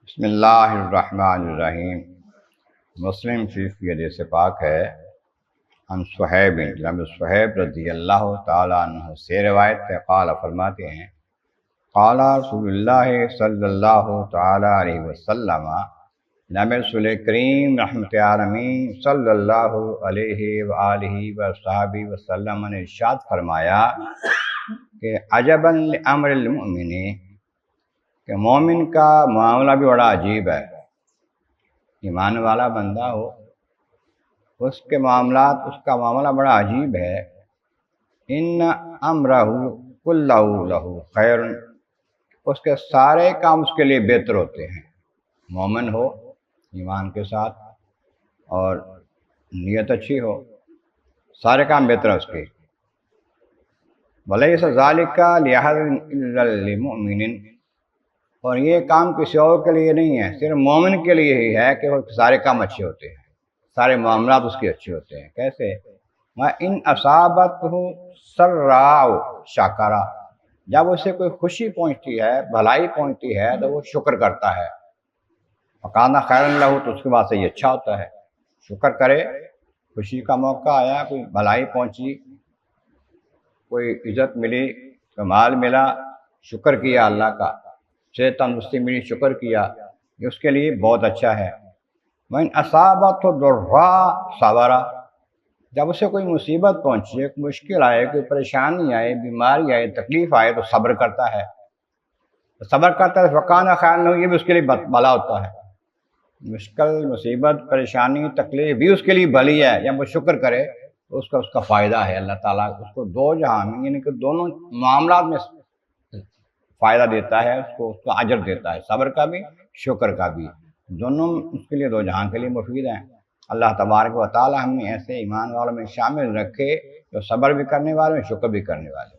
بسم اللہ الرحمن الرحیم۔ مسلم شریف کی حدیث پاک ہے، عن صہیب جناب صہیب رضی اللہ تعالیٰ عنہ سے روایت ہے، قال فرماتے ہیں قال رسول اللہ صلی اللہ تعالیٰ علیہ وسلم، جناب رسول کریم رحمت عالمین صلی اللہ علیہ وآلہ وصحبہ وسلم نے ارشاد فرمایا کہ عجبا لامر المؤمن، کہ مومن کا معاملہ بھی بڑا عجیب ہے۔ ایمان والا بندہ ہو، اس کے معاملات، اس کا معاملہ بڑا عجیب ہے۔ ان امرہ کلہ لہ خیر، اس کے سارے کام اس کے لیے بہتر ہوتے ہیں۔ مومن ہو ایمان کے ساتھ اور نیت اچھی ہو، سارے کام بہتر ہے اس کے۔ ولیس ذالک لأحد الا للمؤمن، اور یہ کام کسی اور کے لیے نہیں ہے، صرف مومن کے لیے ہی ہے کہ وہ سارے کام اچھے ہوتے ہیں، سارے معاملات اس کے اچھے ہوتے ہیں۔ کیسے؟ وَإِنْ أَصَابَتْهُ سَرَّاءُ شَكَرَ، جب اسے کوئی خوشی پہنچتی ہے، بھلائی پہنچتی ہے تو وہ شکر کرتا ہے۔ وَكَانَ خَيْرًا لَهُ، تو اس کے بعد سے یہ اچھا ہوتا ہے، شکر کرے۔ خوشی کا موقع آیا، کوئی بھلائی پہنچی، کوئی عزت ملی، کوئی مال ملا، شکر کیا اللہ کا، صحت تندرستی ملی، شکر کیا، یہ اس کے لیے بہت اچھا ہے۔ وَإِنْ أَصَابَتْهُ ضَرَّاءُ صَبَرَ، جب اسے کوئی مصیبت پہنچے، کوئی مشکل آئے، کوئی پریشانی آئے، بیماری آئے، تکلیف آئے تو صبر کرتا ہے۔ صبر کرتا ہے فَكَانَ خَيْرًا لَهُ، یہ بھی اس کے لیے بھلا ہوتا ہے۔ مشکل، مصیبت، پریشانی، تکلیف بھی اس کے لیے بھلی ہے۔ جب وہ شکر کرے تو اس کا فائدہ ہے، اللہ تعالیٰ اس کو دو جہاں میں، یعنی کہ دونوں معاملات میں فائدہ دیتا ہے، اس کو، اس کا اجر دیتا ہے، صبر کا بھی، شکر کا بھی، دونوں اس کے لیے، دو جہاں کے لیے مفید ہیں۔ اللہ تبارک و تعالی ہمیں ایسے ایمان والوں میں شامل رکھے جو صبر بھی کرنے والے ہیں، شکر بھی کرنے والے ہیں۔